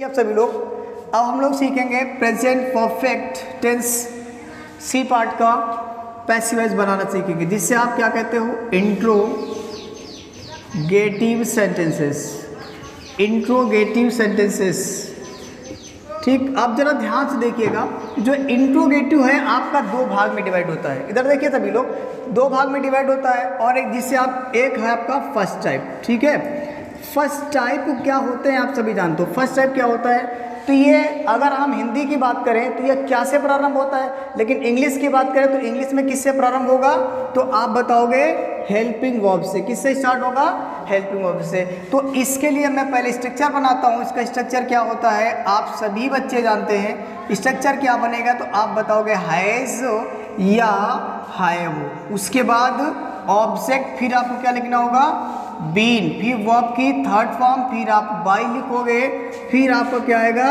आप सभी लोग अब हम लोग सीखेंगे प्रेजेंट परफेक्ट टेंस सी पार्ट का पैसिव वॉइस बनाना सीखेंगे, जिससे आप क्या कहते हो इंट्रोगेटिव सेंटेंसेस। इंट्रोगेटिव सेंटेंसेस, ठीक। आप जरा ध्यान से देखिएगा, जो इंट्रोगेटिव है आपका दो भाग में डिवाइड होता है। इधर देखिए सभी लोग, दो भाग में डिवाइड होता है और एक जिससे आप एक है आपका फर्स्ट टाइप, ठीक है। फर्स्ट टाइप क्या होते हैं आप सभी जानते हो। फर्स्ट टाइप क्या होता है, तो ये अगर हम हिंदी की बात करें तो ये क्या से प्रारंभ होता है, लेकिन इंग्लिश की बात करें तो इंग्लिश में किससे प्रारंभ होगा, तो आप बताओगे हेल्पिंग वर्ब से। किससे स्टार्ट होगा, हेल्पिंग वर्ब से। तो इसके लिए मैं पहले स्ट्रक्चर बनाता हूँ। इसका स्ट्रक्चर क्या होता है आप सभी बच्चे जानते हैं। स्ट्रक्चर क्या बनेगा, तो आप बताओगे हैज़ या हैव, उसके बाद ऑब्जेक्ट, फिर आपको क्या लिखना होगा बीन, फिर वर्ब की थर्ड फॉर्म, फिर आप बाई लिखोगे, फिर आपको क्या आएगा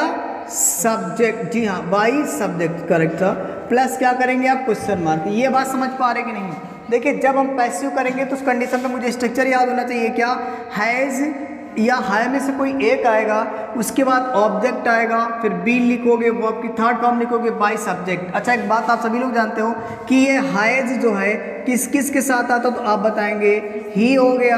सब्जेक्ट। जी हाँ, बाई सब्जेक्ट करेक्ट था। प्लस क्या करेंगे आप क्वेश्चन मार्क। ये बात समझ पा रहे कि नहीं। देखिए जब हम पैसिव करेंगे तो उस कंडीशन में मुझे स्ट्रक्चर याद होना चाहिए। क्या, हैज़ या है में से कोई एक आएगा, उसके बाद ऑब्जेक्ट आएगा, फिर बीन लिखोगे, वर्ब की थर्ड फॉर्म लिखोगे, बाई सब्जेक्ट। अच्छा एक बात आप सभी लोग जानते हो कि ये हैज़ जो है किस किस के साथ आता, तो आप बताएंगे ही हो गया,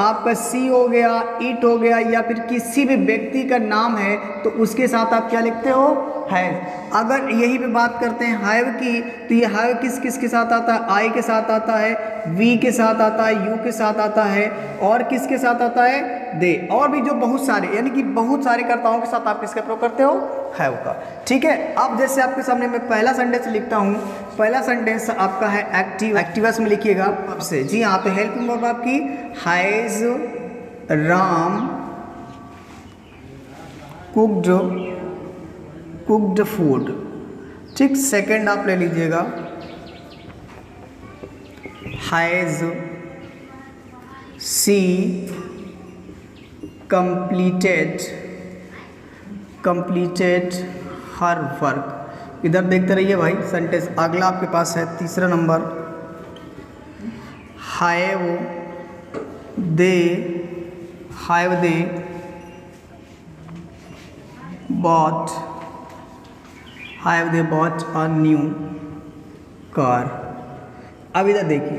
आपका सी हो गया, इट हो गया, या फिर किसी भी व्यक्ति का नाम है तो उसके साथ आप क्या लिखते हो हैव। अगर यही पे बात करते हैं हैव की, तो ये हैव किस किस के साथ आता है, आई के साथ आता है, वी के साथ आता है, यू के साथ आता है, और किसके साथ आता है दे, और भी जो बहुत सारे, यानी कि बहुत सारे कर्ताओं के साथ आप किसका प्रयोग करते हो हैव का, ठीक है। अब जैसे आपके सामने मैं पहला सेंटेंस लिखता हूँ। पहला सेंटेंस आपका है एक्टिव, एक्टिवस में लिखिएगा आपसे। जी यहाँ पे हेल्पिंग वर्ब आपकी हैज़ राम कुक्ड फूड, ठीक। सेकंड आप ले लीजिएगा has she completed her work. इधर देखते रहिए भाई सेंटेंस। अगला आपके पास है तीसरा number, have they bought a new car. अब इधर देखिए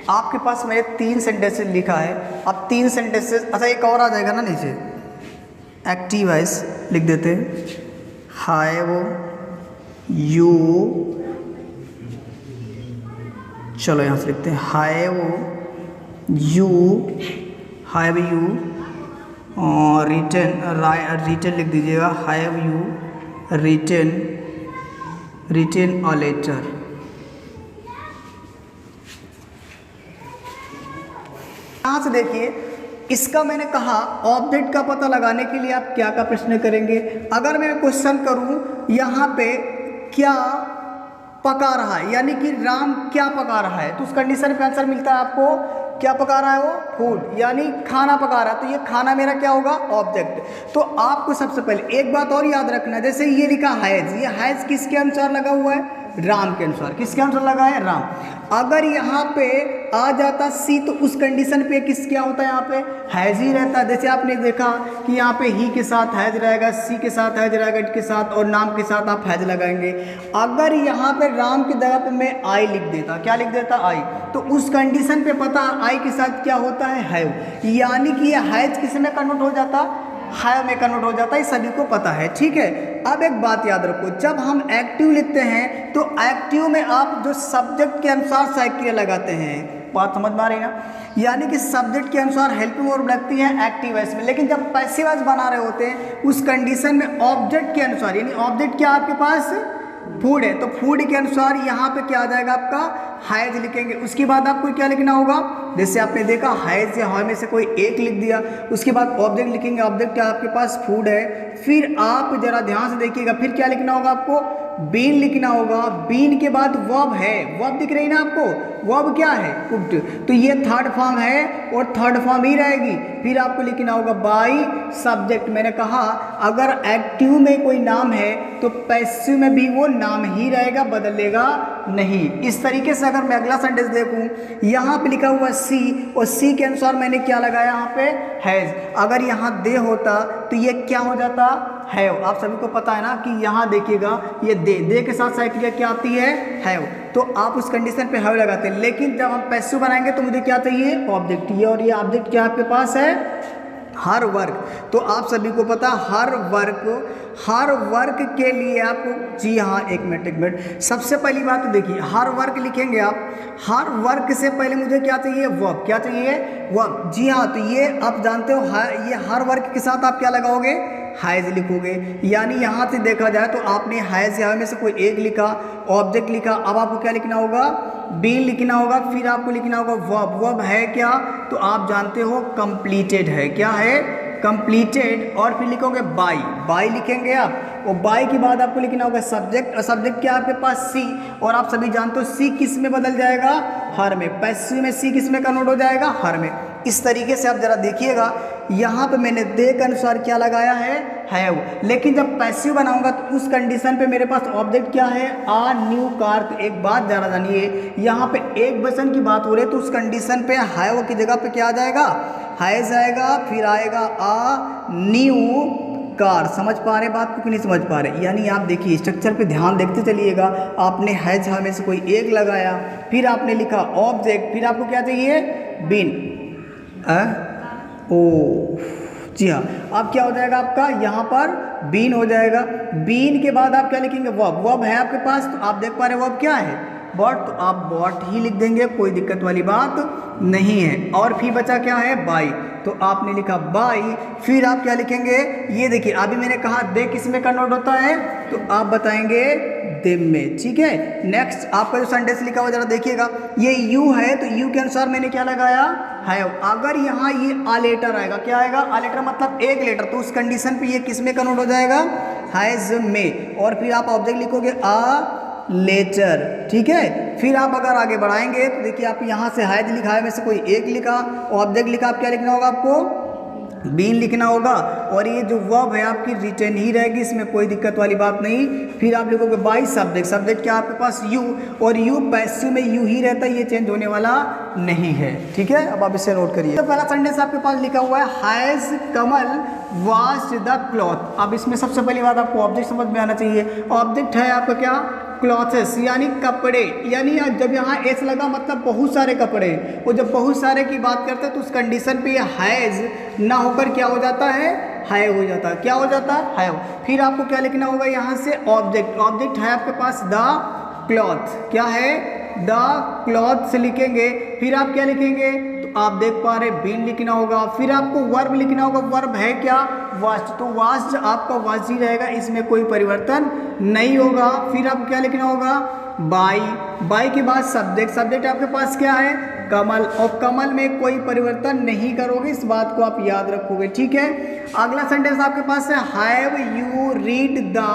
आपके पास मैंने तीन सेंटेंसेस लिखा है। अब तीन सेंटेंसेस, अच्छा एक और आ जाएगा ना नीचे, एक्टिव वॉइस लिख देते हैं, हैव यू, चलो यहाँ से लिखते हैं हैव यू रिटन लिख दीजिएगा, have you written a letter. यहाँ से देखिए, इसका मैंने कहा ऑब्जेक्ट का पता लगाने के लिए आप क्या का प्रश्न करेंगे। अगर मैं क्वेश्चन करूं यहाँ पे क्या पका रहा है, यानी कि राम क्या पका रहा है, तो उस कंडीशन पे आंसर मिलता है आपको क्या पका रहा है, वो फूड, यानी खाना पका रहा है। तो ये खाना मेरा क्या होगा ऑब्जेक्ट। तो आपको सबसे पहले एक बात और याद रखना, जैसे ये लिखा हैज़, ये हैज़ किसके अनुसार लगा हुआ है, राम के अनुसार। किसके अनुसार लगा है, राम। अगर यहाँ पे आ जाता सी तो उस कंडीशन पे किस क्या होता है, यहाँ पे हैज़ ही रहता है। जैसे आपने देखा कि यहाँ पे ही के साथ हैज़ रहेगा, सी के साथ हैज़ रहेगा, इट के साथ, और नाम के साथ आप हैज़ लगाएंगे। अगर यहाँ पे राम की जगह पे मैं आई लिख देता, क्या लिख देता आई, तो उस कंडीशन पे पता आई के साथ क्या होता है हैव, यानी कि ये हैज़ किस में कन्वर्ट हो जाता, हैव में कन्वर्ट हो जाता है। सभी को पता है, ठीक है। अब एक बात याद रखो, जब हम एक्टिव लिखते हैं तो एक्टिव में आप जो सब्जेक्ट के अनुसार सहायक क्रिया लगाते हैं, बात समझ में आ रही है ना, यानी कि सब्जेक्ट के अनुसार हेल्पिंग वर्ब लगती है एक्टिव वॉइस में। लेकिन जब पैसिव वॉइस बना रहे होते हैं उस कंडीशन में ऑब्जेक्ट के अनुसार, यानी ऑब्जेक्ट क्या आपके पास फूड है, तो फूड के अनुसार यहाँ पे क्या आ जाएगा आपका हैज़ लिखेंगे। उसके बाद आपको क्या लिखना होगा, जैसे आपने देखा हैज़ या हाय में से कोई एक लिख दिया, उसके बाद ऑब्जेक्ट लिखेंगे, ऑब्जेक्ट क्या आपके पास फूड है। फिर आप जरा ध्यान से देखिएगा, फिर क्या लिखना होगा आपको, बीन लिखना होगा। बीन के बाद वर्ब है, वर्ब दिख रही ना आपको, वर्ब क्या है कुक्ड, तो ये थर्ड फॉर्म है और थर्ड फॉर्म ही रहेगी। फिर आपको लिखना होगा बाई सब्जेक्ट। मैंने कहा अगर एक्टिव में कोई नाम है तो पैसिव में भी वो नाम ही रहेगा, बदलेगा नहीं। इस तरीके से अगर मैं अगला सेंटेंस देखूं, यहाँ पे लिखा हुआ सी और सी के अनुसार मैंने क्या लगाया यहाँ पे हैज़। अगर यहाँ दे होता तो ये क्या हो जाता हैव। आप सभी को पता है ना कि यहाँ देखिएगा ये दे के साथ साइड क्रिया क्या आती है, हैव, तो आप उस कंडीशन पे हैव लगाते हैं। लेकिन जब हम पैसिव बनाएंगे तो मुझे क्या चाहिए, ऑब्जेक्ट। ये और ये ऑब्जेक्ट क्या आपके पास है, हर वर्ग। तो आप सभी को पता हर वर्ग के लिए आपको, जी हाँ, एक मिनट, सबसे पहली बात तो देखिए, हर वर्ग लिखेंगे आप, हर वर्ग से पहले मुझे क्या चाहिए, वर्ब। क्या चाहिए, वर्ब। जी हाँ, तो ये आप जानते हो, ये हर वर्ग के साथ आप क्या लगाओगे, हैज लिखोगे। यानी यहाँ से देखा जाए तो आपने हैज या में से कोई एक लिखा, ऑब्जेक्ट लिखा, अब आपको क्या लिखना होगा, बीन लिखना होगा, फिर आपको लिखना होगा वर्ब। वर्ब है क्या, तो आप जानते हो कंप्लीटेड है। क्या है, कंप्लीटेड। और फिर लिखोगे बाई लिखेंगे आप, और बाई के बाद आपको लिखना होगा सब्जेक्ट, और सब्जेक्ट क्या आपके पास, सी। और आप सभी जानते हो सी किस में बदल जाएगा, हर में। पैसिव में सी किस में कन्वर्ट हो जाएगा, हर में। इस तरीके से आप जरा देखिएगा, यहाँ पे मैंने दे के अनुसार क्या लगाया है, हैव। लेकिन जब पैसिव बनाऊंगा तो उस कंडीशन पे मेरे पास ऑब्जेक्ट क्या है, आ न्यू कार। तो एक बात जरा जानिए, यहाँ पे एक वचन की बात हो रही है तो उस कंडीशन पे हैव की जगह पे क्या आ जाएगा, हैज आएगा, फिर आएगा आ न्यू कार। समझ पा रहे बात को कि नहीं समझ पा रहे। यानी आप देखिए स्ट्रक्चर पे ध्यान देखते चलिएगा, आपने हैज में से कोई एक लगाया, फिर आपने लिखा ऑब्जेक्ट, फिर आपको क्या चाहिए, बीन। ओ जी हाँ, अब क्या हो जाएगा आपका, यहाँ पर बीन हो जाएगा। बीन के बाद आप क्या लिखेंगे, वर्ब। वर्ब है आपके पास, तो आप देख पा रहे वर्ब क्या है, बॉट। तो आप बॉट ही लिख देंगे, कोई दिक्कत वाली बात नहीं है। और फिर बचा क्या है, बाई। तो आपने लिखा बाई, फिर आप क्या लिखेंगे, ये देखिए अभी मैंने कहा दे किस में कन्वर्ट होता है, तो आप बताएंगे देम में। ठीक है, नेक्स्ट आपका जो सेंटेंस लिखा हुआ जरा देखिएगा, ये यू है तो यू के अनुसार मैंने क्या लगाया, हैव। अगर यहाँ ये आ लेटर आएगा, क्या आएगा, आ लेटर मतलब एक लेटर, तो उस कंडीशन पे ये किस में कन्वर्ट हो जाएगा, हैज में। और फिर आप ऑब्जेक्ट लिखोगे आ लेटर। ठीक है, फिर आप अगर आगे बढ़ाएंगे तो देखिए आप यहाँ से हैज लिखा है में से कोई एक लिखा, ऑब्जेक्ट लिखा, आप क्या लिखना होगा, आपको बीन लिखना होगा। और ये जो वर्ब है आपकी रिटर्न ही रहेगी, इसमें कोई दिक्कत वाली बात नहीं। फिर आप लिखोगे बाई सब्जेक्ट। सब्जेक्ट क्या आपके पास, यू, और यू पैसिव में यू ही रहता है, ये चेंज होने वाला नहीं है। ठीक है, अब आप इसे नोट करिए। तो पहला सेंटेंस आपके पास लिखा हुआ है, has Kamal washed the cloth. अब इसमें सबसे पहली बात आपको ऑब्जेक्ट समझ में आना चाहिए। ऑब्जेक्ट है आपका क्या, क्लॉथेस, यानी कपड़े। यानी जब यहाँ एस लगा मतलब बहुत सारे कपड़े, और जब बहुत सारे की बात करते हैं तो उस कंडीशन पे हैज ना होकर क्या हो जाता है, हैव हो जाता है। क्या हो जाता है, हैव। फिर आपको क्या लिखना होगा, यहाँ से ऑब्जेक्ट। ऑब्जेक्ट है आपके पास द क्लॉथ। क्या है, द क्लॉथ से लिखेंगे। फिर आप क्या लिखेंगे, तो आप देख पा रहे बीन लिखना होगा। फिर आपको वर्ब लिखना होगा। वर्ब है क्या, वास्ट। तो वास्ट आपका वास्ट ही रहेगा, इसमें कोई परिवर्तन नहीं होगा। फिर आपको क्या लिखना होगा, बाई। बाई के बाद सब्जेक्ट। सब्जेक्ट आपके पास क्या है, कमल, और कमल में कोई परिवर्तन नहीं करोगे, इस बात को आप याद रखोगे। ठीक है, अगला सेंटेंस आपके पास है, have you read the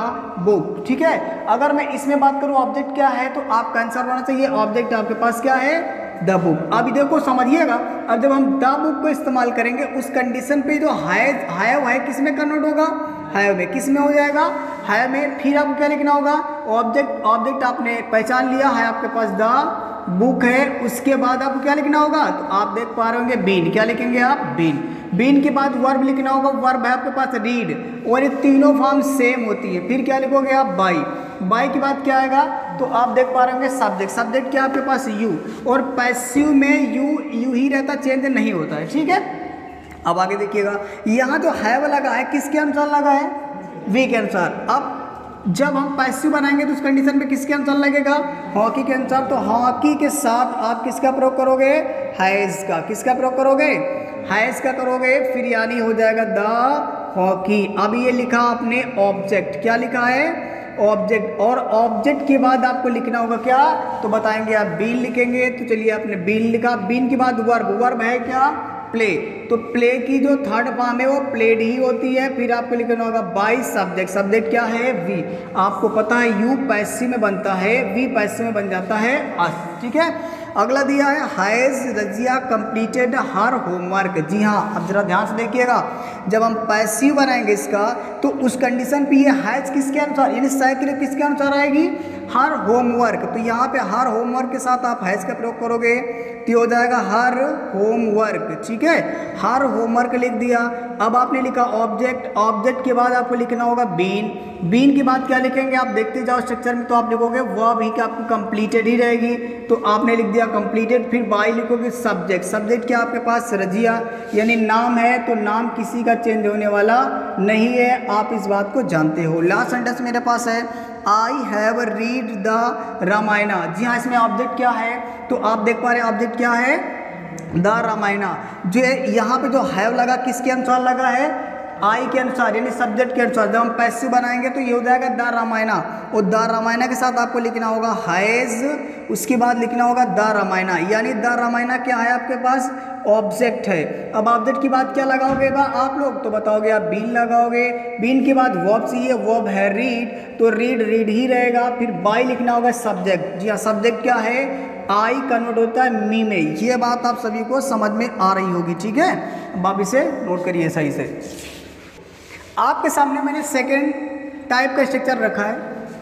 book. ठीक है, अगर मैं इसमें बात करूं ऑब्जेक्ट क्या है, तो आपका आंसर होना चाहिए ऑब्जेक्ट आपके पास क्या है, द बुक। अभी देखो समझिएगा, अब जब हम द बुक को इस्तेमाल करेंगे उस कंडीशन पे जो हैव है किस में कन्वर्ट होगा, हैव में। किस में हो जाएगा, हैव में। फिर आपको क्या लिखना होगा, ऑब्जेक्ट। ऑब्जेक्ट आपने पहचान लिया है, आपके पास द बुक है। उसके बाद आपको क्या लिखना होगा, तो आप देख पा रहे होंगे बीन। क्या लिखेंगे आप, बीन। बीन के बाद वर्ब लिखना होगा। वर्ब है आपके पास रीड, और ये तीनों फॉर्म सेम होती है। फिर क्या लिखोगे आप, बाई। बाई के बाद क्या आएगा, तो आप देख पा रहे होंगे सब्जेक्ट। सब्जेक्ट क्या आपके पास, यू, और पैसिव में यू ही रहता, चेंज नहीं होता है। ठीक है, अब आगे देखिएगा, यहाँ जो हैव लगा है किसके अनुसार लगा है, वी के अनुसार। अब जब हम पैसिव बनाएंगे तो उस कंडीशन में किसके अनुसार लगेगा, हॉकी के अनुसार। तो हॉकी के साथ आप किसका प्रयोग करोगे, हैज का। किसका प्रयोग करोगे, हैज का करोगे। फिर यानी हो जाएगा द हॉकी। अब ये लिखा आपने ऑब्जेक्ट। क्या लिखा है, ऑब्जेक्ट। और ऑब्जेक्ट के बाद आपको लिखना होगा क्या, तो बताएंगे आप बीन लिखेंगे। तो चलिए आपने बीन लिखा। बीन के बाद वर्ब। वर्ब है क्या, प्ले। तो प्ले की जो थर्ड फॉर्म है वो प्लेड ही होती है। फिर आपको लिखना होगा बाई सब्जेक्ट। सब्जेक्ट क्या है, वी। आपको पता है यू पैसिव में बनता है, वी पैसिव में बन जाता है अस। ठीक है, अगला दिया है, has Razia completed her homework. जी हाँ, अब जरा ध्यान से देखिएगा, जब हम पैसिव बनाएंगे इसका तो उस कंडीशन पे ये हैज किसके अनुसार, यानी साइकिल किसके अनुसार आएगी, हर होमवर्क, तो यहाँ पे हर होमवर्क के साथ आप हैज़ का प्रयोग करोगे तो ये हो जाएगा हर होमवर्क, ठीक है, हर होमवर्क लिख दिया। अब आपने लिखा ऑब्जेक्ट, ऑब्जेक्ट के बाद आपको लिखना होगा बीन, बीन के बाद क्या लिखेंगे आप देखते जाओ स्ट्रक्चर में, तो आप लिखोगे वर्ब ही कि आपको कंप्लीटेड ही रहेगी, तो आपने लिख दिया कंप्लीटेड। फिर बाय लिखोगे सब्जेक्ट, सब्जेक्ट क्या आपके पास रजिया यानी नाम है, तो नाम किसी का चेंज होने वाला नहीं है, आप इस बात को जानते हो। लास्ट सेंटेंस मेरे पास है I have read the Ramayana, जी हाँ इसमें ऑब्जेक्ट क्या है, तो आप देख पा रहे हैं ऑब्जेक्ट क्या है, द रामायणा। जो यहाँ पे जो हैव लगा किसके अनुसार लगा है, आई के अनुसार यानी सब्जेक्ट के अनुसार। जब हम पैसिव बनाएंगे तो ये हो जाएगा द रामायणा, और द रामायणा के साथ आपको लिखना होगा हैज़, उसके बाद लिखना होगा द रामायणा, यानी द रामायणा क्या है आपके पास, ऑब्जेक्ट है। अब ऑब्जेक्ट की बात क्या लगाओगे आप लोग, तो बताओगे आप बीन लगाओगे, बीन के बाद वर्ब चाहिए, वर्ब है रीड, तो रीड रीड ही रहेगा। फिर बाय लिखना होगा सब्जेक्ट, जी हाँ सब्जेक्ट क्या है, आई कन्वर्ट होता है मी में, ये बात आप सभी को समझ में आ रही होगी, ठीक है। अब आप इसे नोट करिए सही से। आपके सामने मैंने सेकेंड टाइप का स्ट्रक्चर रखा है,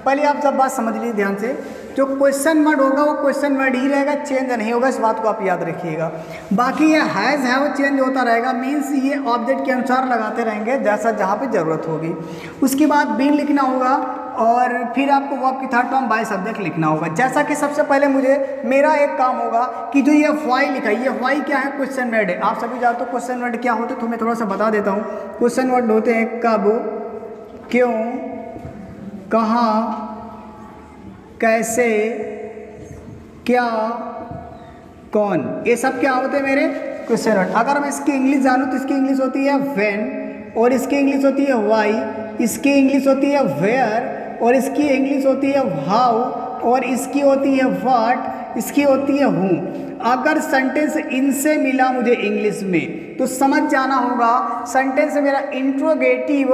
पहले आप सब बात समझ लीजिए ध्यान से, जो क्वेश्चन वर्ड होगा वो क्वेश्चन वर्ड ही रहेगा, चेंज नहीं होगा, इस बात को आप याद रखिएगा। बाकी ये हैज़ है वो चेंज होता रहेगा, मीन्स ये ऑब्जेक्ट के अनुसार लगाते रहेंगे जैसा जहाँ पे ज़रूरत होगी। उसके बाद बीन लिखना होगा, और फिर आपको वर्ब की थर्ड फॉर्म बाय सब्जेक्ट लिखना होगा। जैसा कि सबसे पहले मुझे मेरा एक काम होगा कि जो ये वाई लिखा है, ये वाई क्या है, क्वेश्चन वर्ड है। आप सभी जानते हो क्वेश्चन वर्ड क्या होते हैं, तो मैं थोड़ा सा बता देता हूँ। क्वेश्चन वर्ड होते हैं कब, क्यों, कहाँ, कैसे, क्या, कौन, ये सब क्या होते हैं मेरे क्वेश्चन वर्ड। अगर मैं इसकी इंग्लिश जानूँ तो इसकी इंग्लिश होती है व्हेन, और इसकी इंग्लिश होती है वाई, इसकी इंग्लिश होती है वेयर, और इसकी इंग्लिश होती है हाउ, और इसकी होती है व्हाट, इसकी होती है हूँ। अगर सेंटेंस इनसे मिला मुझे इंग्लिश में तो समझ जाना होगा सेंटेंस मेरा इंट्रोगेटिव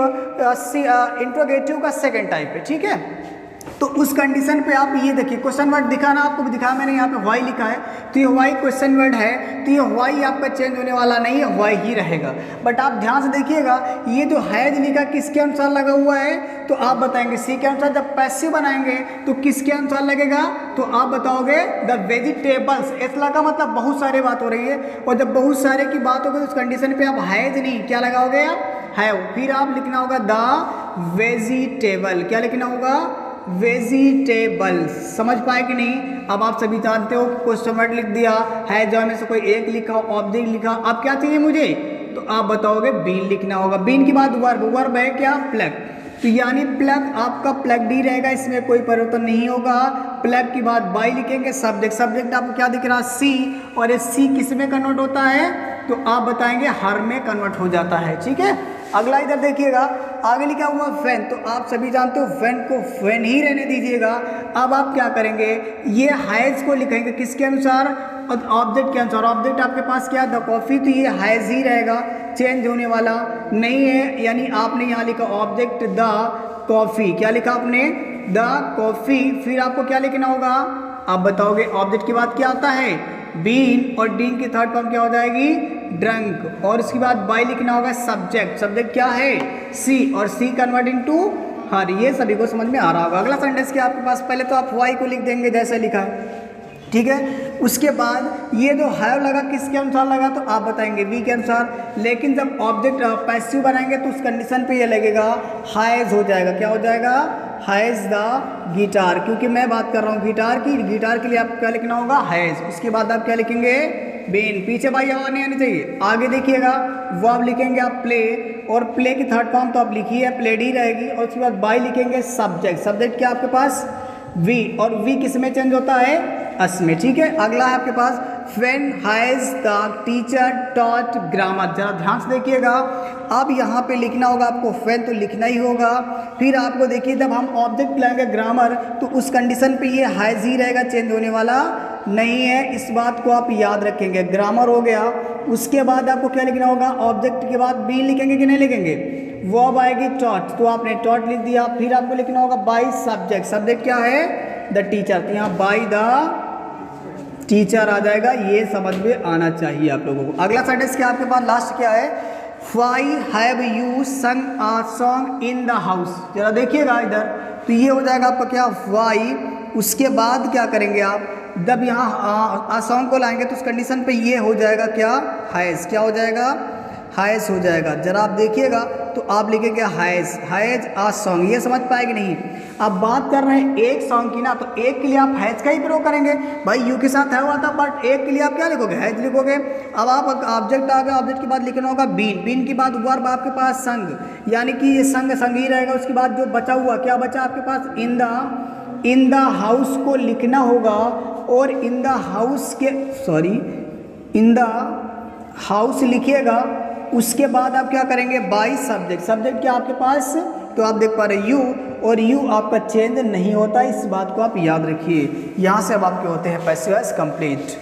का सेकंड टाइप है, ठीक है। तो उस कंडीशन पे आप ये देखिए, क्वेश्चन वर्ड दिखा ना आपको, दिखा मैंने यहाँ पे वाई लिखा है, तो ये वाई क्वेश्चन वर्ड है, तो ये वाई आपका चेंज होने वाला नहीं है, वाई ही रहेगा। बट आप ध्यान से देखिएगा, ये जो हैज लिखा किसके अनुसार लगा हुआ है, तो आप बताएंगे सी के अनुसार। जब पैसिव बनाएंगे तो किसके अनुसार लगेगा, तो आप बताओगे द वेजिटेबल्स। इसला का मतलब बहुत सारे बात हो रही है, और जब बहुत सारे की बात होगी तो उस कंडीशन पे आप हैज नहीं क्या लगाओगे, आप हैव। फिर आप लिखना होगा द वेजिटेबल, क्या लिखना होगा, वेजिटेबल्स। समझ पाए कि नहीं। अब आप सभी जानते हो क्वेश्चन वर्ड लिख दिया है, जो में से कोई एक लिखा, ऑब्जेक्ट लिखा, अब क्या चाहिए मुझे, तो आप बताओगे बीन लिखना होगा। बीन के बाद वर्ब, वर्ब है क्या, प्लग, तो यानी प्लग आपका प्लग डी रहेगा, इसमें कोई परिवर्तन नहीं होगा। प्लग के बाद बाय लिखेंगे सब्जेक्ट, सब्जेक्ट आपको क्या दिख रहा, सी, और ये सी किस में कन्वर्ट होता है, तो आप बताएंगे हर में कन्वर्ट हो जाता है, ठीक है। अगला इधर देखिएगा, आगे लिखा हुआ फैन, तो आप सभी जानते हो फैन को फैन ही रहने दीजिएगा। अब आप क्या करेंगे, ये हैज़ को लिखेंगे किसके अनुसार, ऑब्जेक्ट के अनुसार। ऑब्जेक्ट आपके पास क्या, द कॉफ़ी, तो ये हैज़ ही रहेगा, चेंज होने वाला नहीं है। यानी आपने यहाँ लिखा ऑब्जेक्ट द कॉफ़ी, क्या लिखा आपने, द कॉफ़ी। फिर आपको क्या लिखना होगा, आप बताओगे ऑब्जेक्ट की बात क्या आता है, बीन, और डीन की थर्ड फॉर्म क्या हो जाएगी, ड्रंक, और उसके बाद बाय लिखना होगा सब्जेक्ट, सब्जेक्ट क्या है, सी, और सी कन्वर्ट इनटू हर। ये सभी को समझ में आ रहा होगा। अगला सेंटेंस क्या आपके पास, पहले तो आप वाई को लिख देंगे जैसे लिखा है, ठीक है। उसके बाद ये जो हैव लगा किसके अनुसार लगा, तो आप बताएंगे वी के अनुसार। लेकिन जब ऑब्जेक्ट पैसिव बनाएंगे तो उस कंडीशन पे ये लगेगा हैज़ हो जाएगा, क्या हो जाएगा, हैज़ द गिटार, क्योंकि मैं बात कर रहा हूँ गिटार की। गिटार के लिए आपको क्या लिखना होगा, हैज़। उसके बाद आप क्या लिखेंगे, बेन, पीछे भाई आवाज़ नहीं आनी चाहिए। आगे देखिएगा, वर्ब लिखेंगे आप प्ले, और प्ले की थर्ड फॉर्म तो आप लिखी है, प्लेड ही रहेगी। और उसके बाद बाय लिखेंगे सब्जेक्ट, सब्जेक्ट क्या आपके पास, वी, और वी किस में चेंज होता है, अस में, ठीक है। अगला है आपके पास when has the teacher taught grammar, जरा ध्यान से देखिएगा। अब यहाँ पे लिखना होगा आपको व्हेन, तो लिखना ही होगा। फिर आपको देखिए जब हम ऑब्जेक्ट लाएंगे ग्रामर, तो उस कंडीशन पे ये हैज ही रहेगा, चेंज होने वाला नहीं है। इस बात को आप याद रखेंगे। ग्रामर हो गया। उसके बाद आपको क्या लिखना होगा, ऑब्जेक्ट के बाद बी लिखेंगे कि नहीं लिखेंगे, वर्ब आएगी टॉट, तो आपने टॉट लिख दिया। फिर आपको लिखना होगा बाय सब्जेक्ट, सब्जेक्ट क्या है, द टीचर, तो यहाँ बाय द टीचर आ जाएगा। ये समझ में आना चाहिए आप लोगों को। अगला सेंटेंस क्या आपके पास, लास्ट क्या है, व्हाई हैव यू संग a song in the house. जरा देखिएगा इधर, तो ये हो जाएगा आपका क्या, व्हाई उसके बाद क्या करेंगे आप, जब यहाँ आ सॉन्ग को लाएंगे तो उस कंडीशन पे ये हो जाएगा क्या, हैज़, क्या हो जाएगा, हैज़ हो जाएगा। जरा आप देखिएगा तो आप लिखेंगे हैज़ आ सॉन्ग, ये समझ पाएगी नहीं। अब बात कर रहे हैं एक सॉन्ग की ना, तो एक के लिए आप हैज़ का ही प्रयोग करेंगे भाई, यू के साथ है हुआ था, बट एक के लिए आप क्या लिखोगे, हैज़ लिखोगे। अब आप ऑब्जेक्ट आ गया, ऑब्जेक्ट के बाद लिखना होगा बीन, बीन के बाद वर्ब आपके पास संग, यानी कि ये संग ही रहेगा। उसके बाद जो बचा हुआ क्या बचा आपके पास, इन द हाउस को लिखना होगा, और इन द हाउस के इन द हाउस लिखिएगा। उसके बाद आप क्या करेंगे, बाई सब्जेक्ट, सब्जेक्ट क्या आपके पास, तो आप देख पा रहे यू, और यू आपका चेंज नहीं होता, इस बात को आप याद रखिए। यहाँ से अब आपके होते हैं पैसिव वॉइस कंप्लीट।